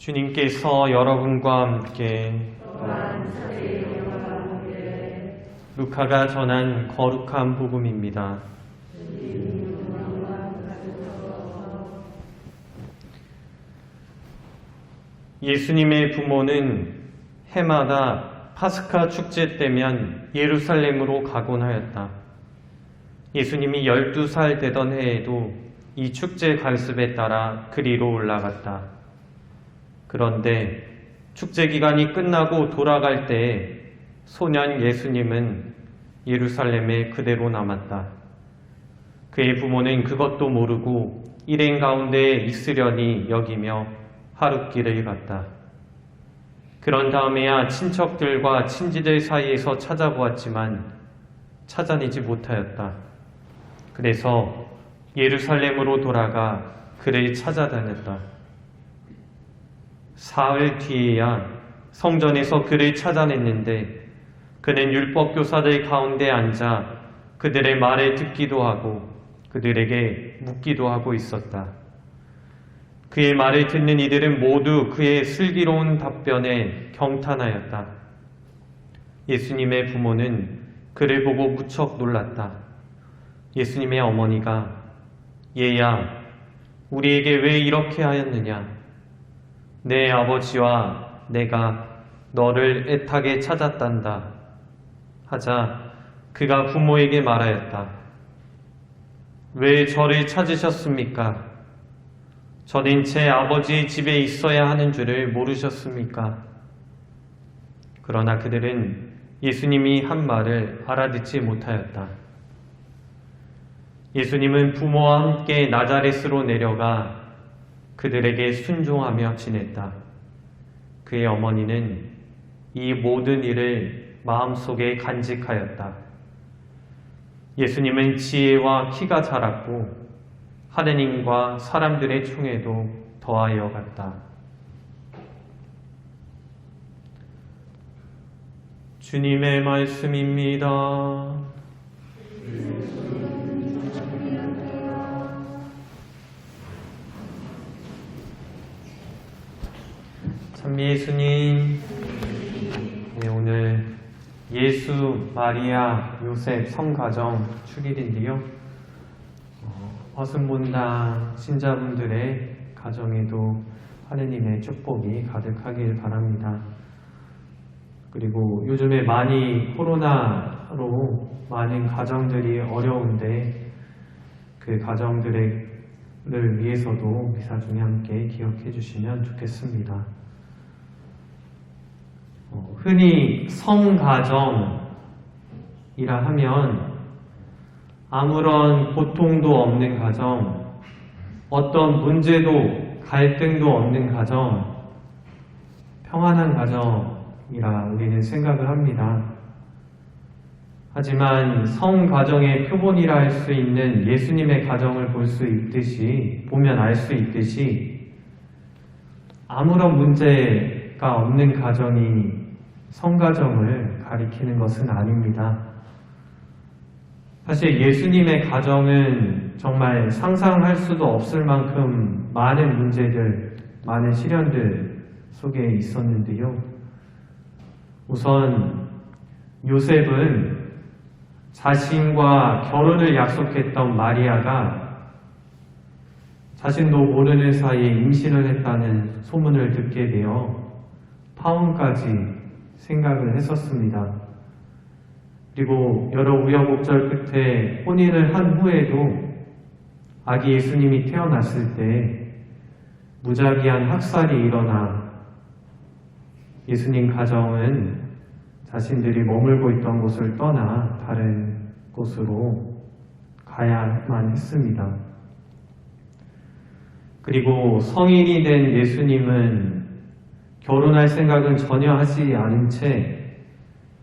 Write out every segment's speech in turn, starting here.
주님께서 여러분과 함께 루카가 전한 거룩한 복음입니다. 예수님의 부모는 해마다 파스카 축제 때면 예루살렘으로 가곤 하였다. 예수님이 12살 되던 해에도 이 축제 관습에 따라 그리로 올라갔다. 그런데 축제 기간이 끝나고 돌아갈 때에 소년 예수님은 예루살렘에 그대로 남았다. 그의 부모는 그것도 모르고 일행 가운데 있으려니 여기며 하룻길을 갔다. 그런 다음에야 친척들과 친지들 사이에서 찾아보았지만 찾아내지 못하였다. 그래서 예루살렘으로 돌아가 그를 찾아다녔다. 사흘 뒤에야 성전에서 그를 찾아냈는데 그는 율법교사들 가운데 앉아 그들의 말을 듣기도 하고 그들에게 묻기도 하고 있었다. 그의 말을 듣는 이들은 모두 그의 슬기로운 답변에 경탄하였다. 예수님의 부모는 그를 보고 무척 놀랐다. 예수님의 어머니가 얘야, 우리에게 왜 이렇게 하였느냐? 내 아버지와 내가 너를 애타게 찾았단다 하자 그가 부모에게 말하였다. 왜 저를 찾으셨습니까? 저는 제 아버지 집에 있어야 하는 줄을 모르셨습니까? 그러나 그들은 예수님이 한 말을 알아듣지 못하였다. 예수님은 부모와 함께 나자렛으로 내려가 그들에게 순종하며 지냈다. 그의 어머니는 이 모든 일을 마음속에 간직하였다. 예수님은 지혜와 키가 자랐고 하느님과 사람들의 총애도 더하여 갔다. 주님의 말씀입니다. 참 예수님, 네, 오늘 예수, 마리아, 요셉 성가정 축일인데요. 허승본당 신자분들의 가정에도 하느님의 축복이 가득하길 바랍니다. 그리고 요즘에 많이 코로나로 많은 가정들이 어려운데 그 가정들을 위해서도 미사 중에 함께 기억해 주시면 좋겠습니다. 흔히 성가정이라 하면 아무런 고통도 없는 가정, 어떤 문제도 갈등도 없는 가정, 평안한 가정이라 우리는 생각을 합니다. 하지만 성가정의 표본이라 할 수 있는 예수님의 가정을 보면 알 수 있듯이 아무런 문제가 없는 가정이 성가정을 가리키는 것은 아닙니다. 사실 예수님의 가정은 정말 상상할 수도 없을 만큼 많은 문제들, 많은 시련들 속에 있었는데요. 우선 요셉은 자신과 결혼을 약속했던 마리아가 자신도 모르는 사이에 임신을 했다는 소문을 듣게 되어 파혼까지 생각을 했었습니다. 그리고 여러 우여곡절 끝에 혼인을 한 후에도 아기 예수님이 태어났을 때 무작위한 학살이 일어나 예수님 가정은 자신들이 머물고 있던 곳을 떠나 다른 곳으로 가야만 했습니다. 그리고 성인이 된 예수님은 결혼할 생각은 전혀 하지 않은 채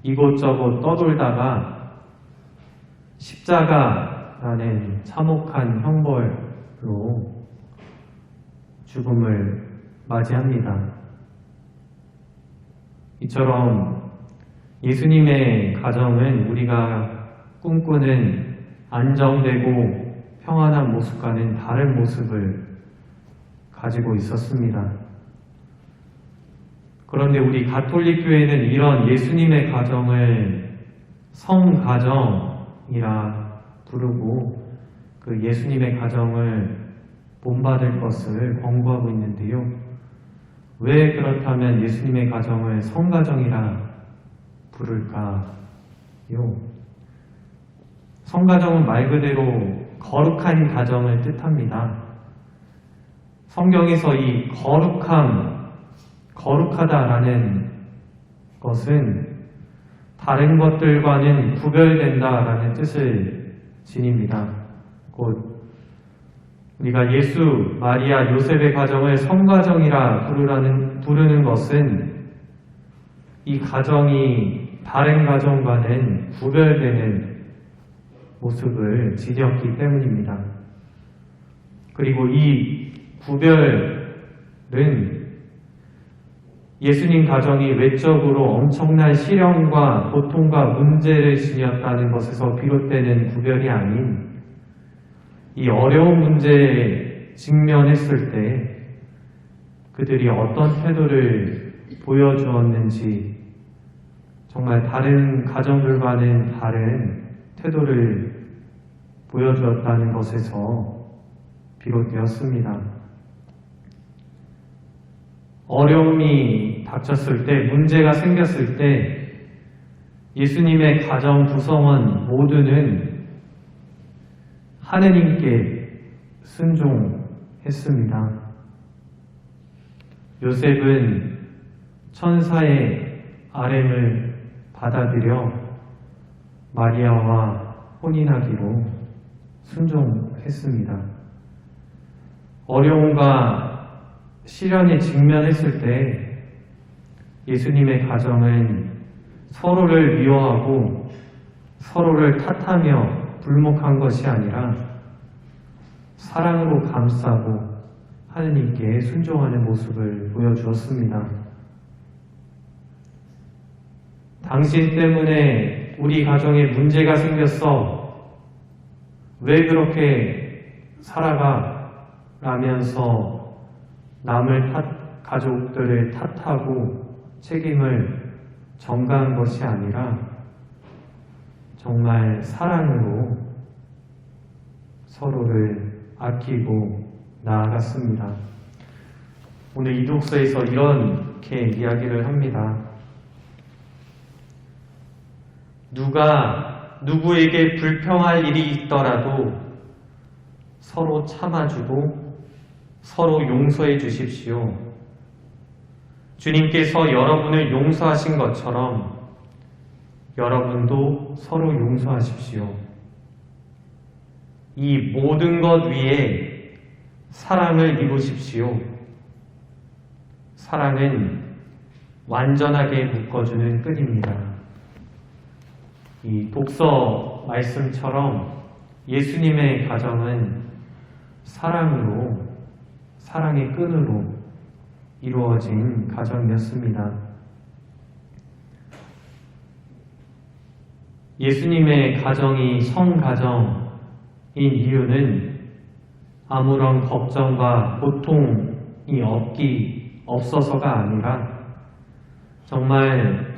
이곳저곳 떠돌다가 십자가라는 참혹한 형벌로 죽음을 맞이합니다. 이처럼 예수님의 가정은 우리가 꿈꾸는 안정되고 평안한 모습과는 다른 모습을 가지고 있었습니다. 그런데 우리 가톨릭 교회는 이런 예수님의 가정을 성가정이라 부르고 그 예수님의 가정을 본받을 것을 권고하고 있는데요. 왜 그렇다면 예수님의 가정을 성가정이라 부를까요? 성가정은 말 그대로 거룩한 가정을 뜻합니다. 성경에서 이 거룩하다라는 것은 다른 것들과는 구별된다라는 뜻을 지닙니다. 곧 우리가 예수, 마리아, 요셉의 가정을 성가정이라 부르는 것은 이 가정이 다른 가정과는 구별되는 모습을 지녔기 때문입니다. 그리고 이 구별은 예수님 가정이 외적으로 엄청난 시련과 고통과 문제를 지녔다는 것에서 비롯되는 구별이 아닌 이 어려운 문제에 직면했을 때 그들이 어떤 태도를 보여주었는지 정말 다른 가정들과는 다른 태도를 보여주었다는 것에서 비롯되었습니다. 어려움이 닥쳤을 때, 문제가 생겼을 때 예수님의 가정 구성원 모두는 하느님께 순종했습니다. 요셉은 천사의 아뢰를 받아들여 마리아와 혼인하기로 순종했습니다. 어려움과 시련에 직면했을 때 예수님의 가정은 서로를 미워하고 서로를 탓하며 불목한 것이 아니라 사랑으로 감싸고 하느님께 순종하는 모습을 보여주었습니다. 당신 때문에 우리 가정에 문제가 생겼어. 왜 그렇게 살아가? 라면서 가족들을 탓하고 책임을 전가한 것이 아니라 정말 사랑으로 서로를 아끼고 나아갔습니다. 오늘 이 독서에서 이렇게 이야기를 합니다. 누구에게 불평할 일이 있더라도 서로 참아주고 서로 용서해 주십시오. 주님께서 여러분을 용서하신 것처럼 여러분도 서로 용서하십시오. 이 모든 것 위에 사랑을 이루십시오. 사랑은 완전하게 묶어주는 끈입니다. 이 독서 말씀처럼 예수님의 가정은 사랑의 끈으로 이루어진 가정이었습니다. 예수님의 가정이 성가정인 이유는 아무런 걱정과 고통이 없어서가 아니라 정말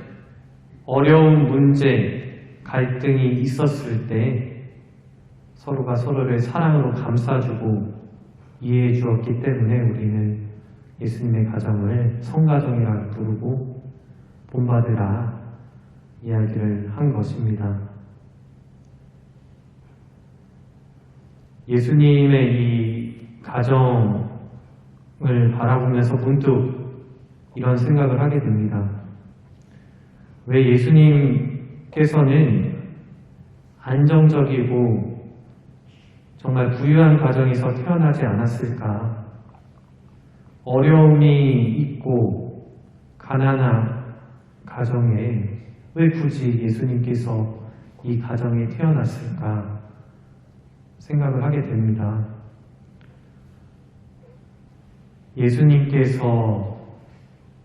어려운 문제, 갈등이 있었을 때 서로가 서로를 사랑으로 감싸주고 이해해 주었기 때문에 우리는 예수님의 가정을 성가정이라 부르고 본받으라 이야기를 한 것입니다. 예수님의 이 가정을 바라보면서 문득 이런 생각을 하게 됩니다. 왜 예수님께서는 안정적이고 정말 부유한 가정에서 태어나지 않았을까? 어려움이 있고 가난한 가정에 왜 굳이 예수님께서 이 가정에 태어났을까 생각을 하게 됩니다. 예수님께서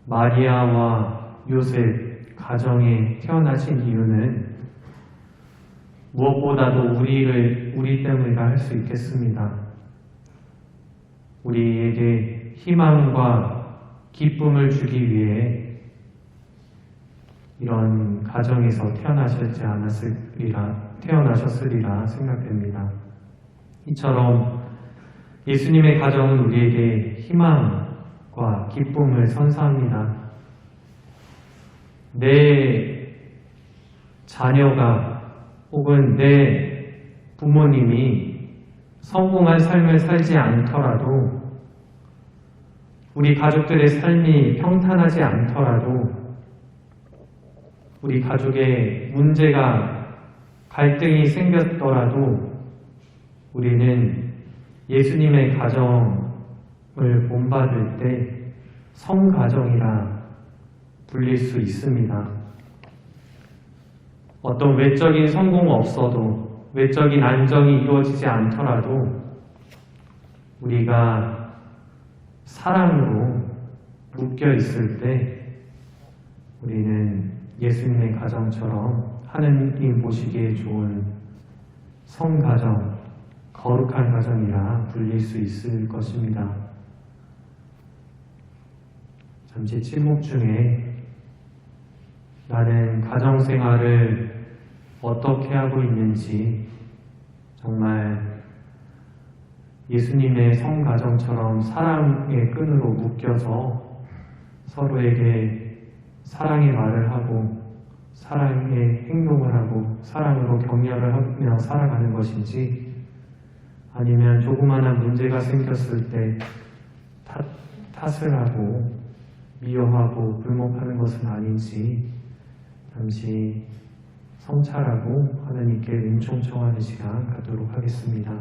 마리아와 요셉 가정에 태어나신 이유는 무엇보다도 우리 때문이라 할 수 있겠습니다. 우리에게 희망과 기쁨을 주기 위해 이런 가정에서 태어나셨으리라 생각됩니다. 이처럼 예수님의 가정은 우리에게 희망과 기쁨을 선사합니다. 내 자녀가 혹은 내 부모님이 성공한 삶을 살지 않더라도, 우리 가족들의 삶이 평탄하지 않더라도, 우리 가족에 문제가, 갈등이 생겼더라도 우리는 예수님의 가정을 본받을 때 성가정이라 불릴 수 있습니다. 어떤 외적인 성공 없어도, 외적인 안정이 이루어지지 않더라도 우리가 사랑으로 묶여 있을 때 우리는 예수님의 가정처럼 하느님 보시기에 좋은 성가정, 거룩한 가정이라 불릴 수 있을 것입니다. 잠시 침묵 중에 나는 가정생활을 어떻게 하고 있는지, 정말 예수님의 성가정처럼 사랑의 끈으로 묶여서 서로에게 사랑의 말을 하고 사랑의 행동을 하고 사랑으로 격려를 하며 살아가는 것인지, 아니면 조그마한 문제가 생겼을 때 탓을 하고 미워하고 불목하는 것은 아닌지 잠시 성찰하고 하나님께 은총 청하는 시간 갖도록 하겠습니다.